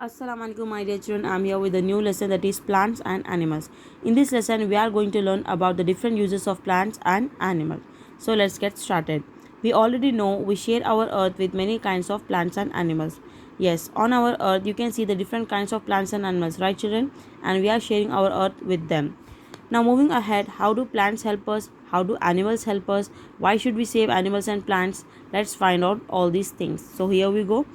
Assalamu alaikum my dear children. I am here with a new lesson, that is plants and animals. In this lesson we are going to learn about the different uses of plants and animals. So let's get started. We already know we share our earth with many kinds of plants and animals. Yes, on our earth you can see the different kinds of plants and animals, right children? And we are sharing our earth with them. Now moving ahead, how do plants help us? How do animals help us? Why should we save animals and plants? Let's find out all these things. So here we go.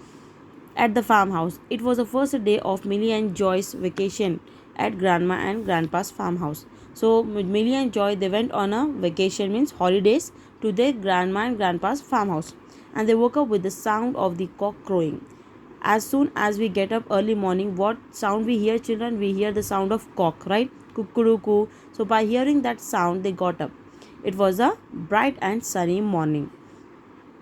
At the farmhouse. It was the first day of Millie and Joy's vacation at Grandma and Grandpa's farmhouse. So Millie and Joy, they went on a vacation, means holidays, to their Grandma and Grandpa's farmhouse, and they woke up with the sound of the cock crowing. As soon as we get up early morning, what sound we hear children? We hear the sound of cock, right? Kukuruku. So by hearing that sound they got up. It was a bright and sunny morning.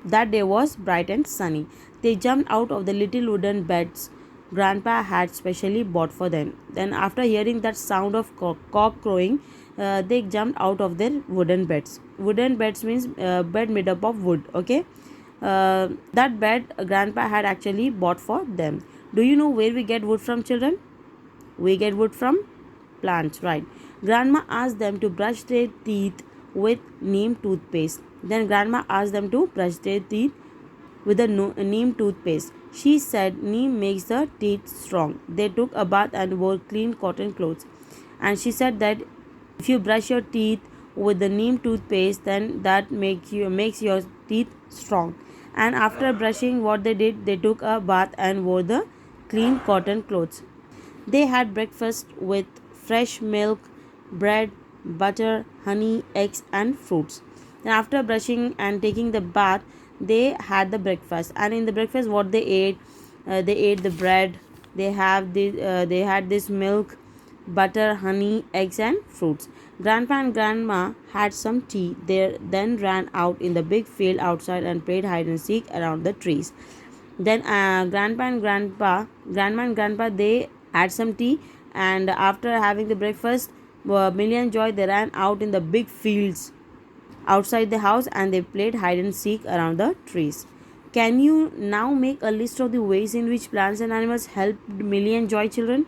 That day was bright and sunny. They jumped out of the little wooden beds Grandpa had specially bought for them. Then, after hearing that sound of cock crowing, they jumped out of their wooden beds. Wooden beds means bed made up of wood. Okay, that bed Grandpa had actually bought for them. Do you know where we get wood from, children? We get wood from plants, right? Grandma asked them to brush their teeth with neem toothpaste. Then Grandma asked them to brush their teeth with a neem toothpaste. She said neem makes the teeth strong. They took a bath and wore clean cotton clothes. And she said that if you brush your teeth with the neem toothpaste, then that makes your teeth strong. And after brushing, what they did, they took a bath and wore the clean cotton clothes. They had breakfast with fresh milk, bread, butter, honey, eggs, and fruits. Then, after brushing and taking the bath, they had the breakfast. And in the breakfast, what they ate the bread. They had this milk, butter, honey, eggs, and fruits. Grandpa and Grandma had some tea. They then ran out in the big field outside and played hide and seek around the trees. Then Grandma and Grandpa, they had some tea, and after having the breakfast, Millie and Joy, they ran out in the big fields outside the house and they played hide and seek around the trees. Can you now make a list of the ways in which plants and animals helped Millie and Joy, children?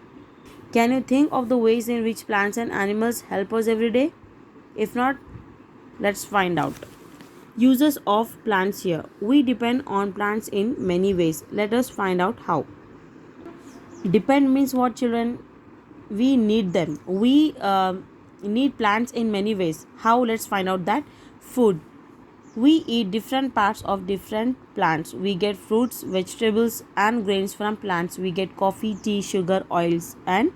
Can you think of the ways in which plants and animals help us every day? If not, let's find out. Uses of plants here. We depend on plants in many ways. Let us find out how. Depend means what, children? We need them. We need plants in many ways. How? Let's find out that. Food. We eat different parts of different plants. We get fruits, vegetables, and grains from plants. We get coffee, tea, sugar, oils, and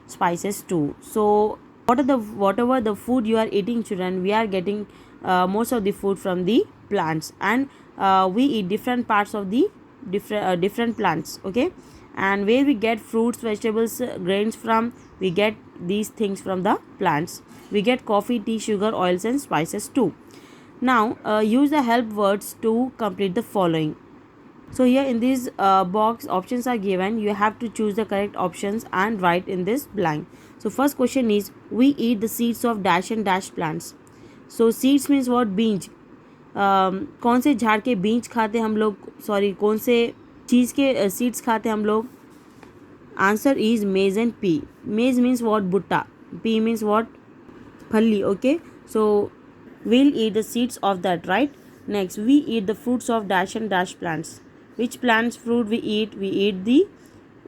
spices too. So whatever the food you are eating, children, we are getting most of the food from the plants, and we eat different parts of the different plants. Okay, and where we get fruits, vegetables, grains from, we get these things from the plants. We get coffee, tea, sugar, oils, and spices too. Now use the help words to complete the following. So here in this box, options are given. You have to choose the correct options and write in this blank. So first question is, we eat the seeds of dash and dash plants. So seeds means what? Beans. कौन से झाड़ के बीज खाते हम लोग, sorry कौन से चीज़ के सीड्स खाते हम लोग? Answer is maize and pea. Maize means what? Butta. Pea means what? Phalli. Okay, so we'll eat the seeds of that, right? Next, we eat the fruits of dash and dash plants. Which plants fruit we eat? We eat the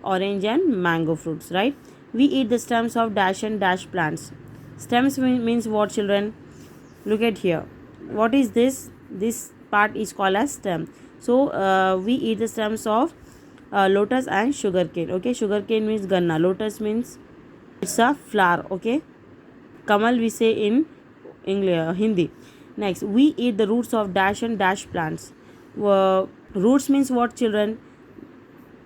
orange and mango fruits, right? We eat the stems of dash and dash plants. Stems means what, children? Look at here. What is this? This part is called as stem. So we eat the stems of lotus and sugarcane. Okay, sugarcane means ganna. Lotus means it's a flower. Okay, kamal we say in English, Hindi. Next, we eat the roots of dash and dash plants. Roots means what, children?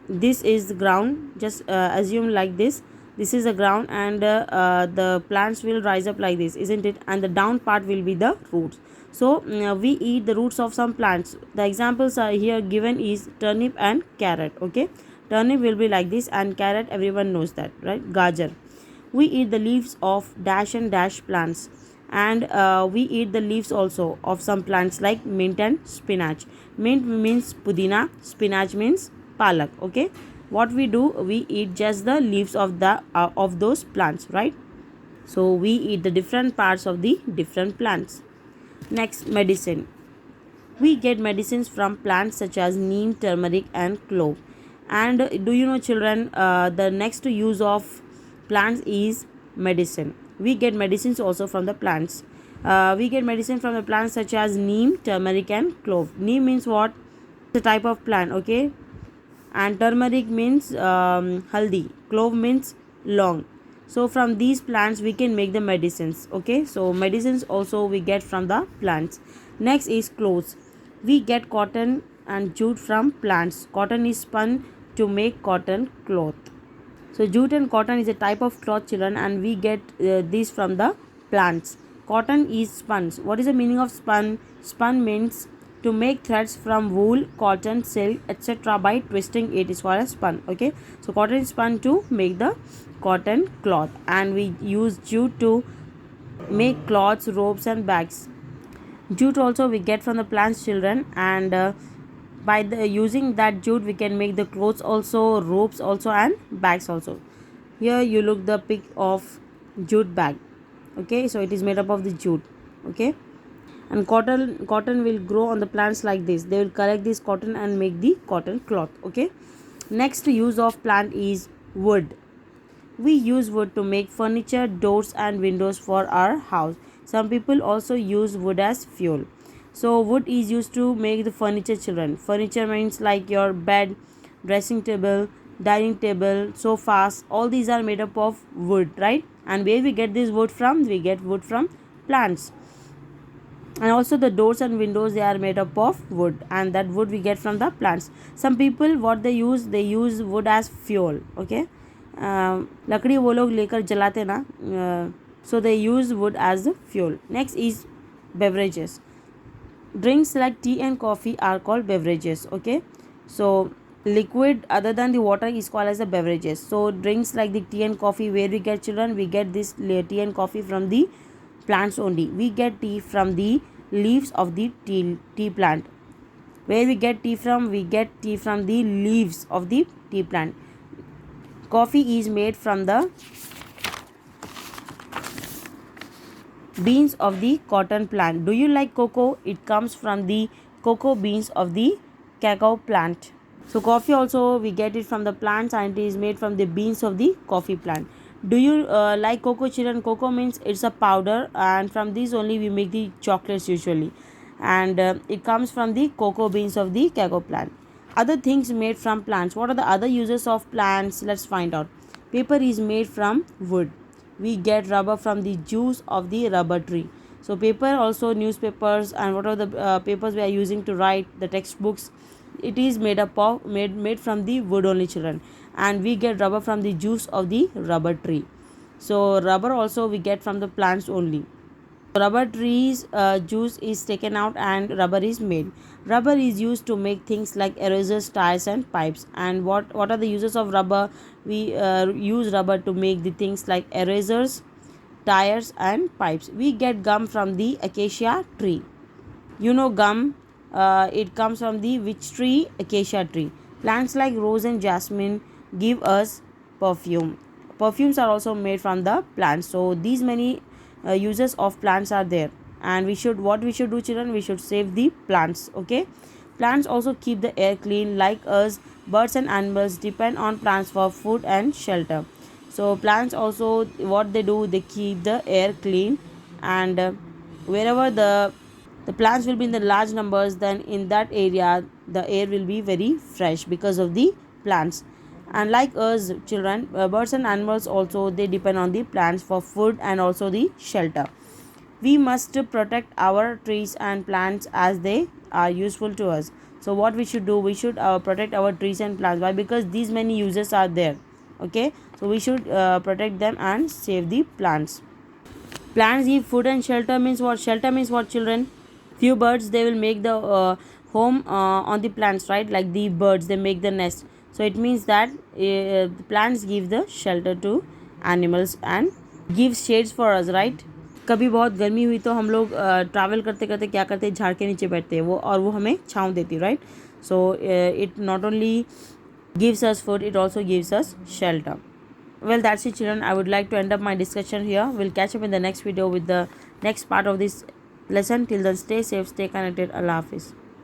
This is the ground. Just assume like this. This is the ground, and the plants will rise up like this, isn't it? And the down part will be the roots. So we eat the roots of some plants. The examples are here given is turnip and carrot. Okay, turnip will be like this, and carrot, everyone knows that, right? Gajar. We eat the leaves of dash and dash plants, and we eat the leaves also of some plants like mint and spinach. Mint means pudina, spinach means palak. Okay, what we do, we eat just the leaves of those plants, right? So we eat the different parts of the different plants. Next, medicine. We get medicines from plants such as neem, turmeric, and clove. And do you know, children, the next use of plants is medicine. We get medicines also from the plants. We get medicine from the plants such as neem, turmeric, and clove. Neem means what? It's a type of plant, okay? And turmeric means haldi. Clove means long. So from these plants we can make the medicines, okay? So medicines also we get from the plants. Next is clothes. We get cotton and jute from plants. Cotton is spun to make cotton cloth. So jute and cotton is a type of cloth, children, and we get these from the plants. Cotton is spun. What is the meaning of spun? Spun means to make threads from wool, cotton, silk, etc. by twisting it is called as spun. Okay, so cotton is spun to make the cotton cloth, and we use jute to make cloths, ropes, and bags. Jute also we get from the plants, children, and by the using that jute we can make the clothes also, ropes also, and bags also. Here you look the pic of jute bag. Okay, so it is made up of the jute. Okay, and cotton will grow on the plants like this. They will collect this cotton and make the cotton cloth. Okay, next use of plant is wood. We use wood to make furniture, doors, and windows for our house. Some people also use wood as fuel. So wood is used to make the furniture, children. Furniture means like your bed, dressing table, dining table, sofas. All these are made up of wood, right? And where we get this wood from? We get wood from plants. And also the doors and windows, they are made up of wood, and that wood we get from the plants. Some people what they use wood as fuel. Okay, लकड़ी वो लोग लेकर जलाते ना, so they use wood as fuel. Next is beverages. Drinks like tea and coffee are called beverages. Okay, so liquid other than the water is called as the beverages. So drinks like the tea and coffee, where we get, children? We get this tea and coffee from the plants only. We get tea from the leaves of the tea plant. Where we get tea from? We get tea from the leaves of the tea plant. Coffee is made from the beans of the cotton plant. Do you like cocoa? It comes from the cocoa beans of the cacao plant. So coffee also we get it from the plants, and it is made from the beans of the coffee plant. Do you like cocoa, children? Cocoa means it's a powder, and from this only we make the chocolates usually, and it comes from the cocoa beans of the cacao plant. Other things made from plants. What are the other uses of plants? Let's find out. Paper is made from wood. We get rubber from the juice of the rubber tree. So paper also, newspapers, and what are the papers we are using to write the textbooks, it is made up of made from the wood only, children. And we get rubber from the juice of the rubber tree. So rubber also we get from the plants only. Rubber trees juice is taken out and rubber is made. Rubber is used to make things like erasers, tires, and pipes. And what are the uses of rubber? We use rubber to make the things like erasers, tires, and pipes. We get gum from the acacia tree. You know gum, it comes from the which tree? Acacia tree. Plants like rose and jasmine give us perfume. Perfumes are also made from the plants. So these many uses of plants are there, and what we should do, children? We should save the plants. Okay, plants also keep the air clean. Like us, birds and animals depend on plants for food and shelter. So plants also what they do, they keep the air clean, and wherever the plants will be in the large numbers, then in that area the air will be very fresh because of the plants. And like us, children, birds and animals also, they depend on the plants for food and also the shelter. We must protect our trees and plants as they are useful to us. So what we should do, we should protect our trees and plants. Why? Because these many uses are there. Okay, so we should protect them and save the plants. Plants give food and shelter means what? Shelter means what, children? Few birds, they will make the home on the plants, right? Like the birds, they make the nest. So it means that the plants give the shelter to animals and give shades for us, right? कभी बहुत गर्मी हुई तो हम लोग travel करते करते क्या करते हैं, झाड़ के नीचे बैठते हैं वो, और वो हमें छाँव देती, right? So it not only gives us food, it also gives us shelter. Well, that's it, children. I would like to end up my discussion here. We'll catch up in the next video with the next part of this lesson. Till then, stay safe, stay connected. Allah Hafiz.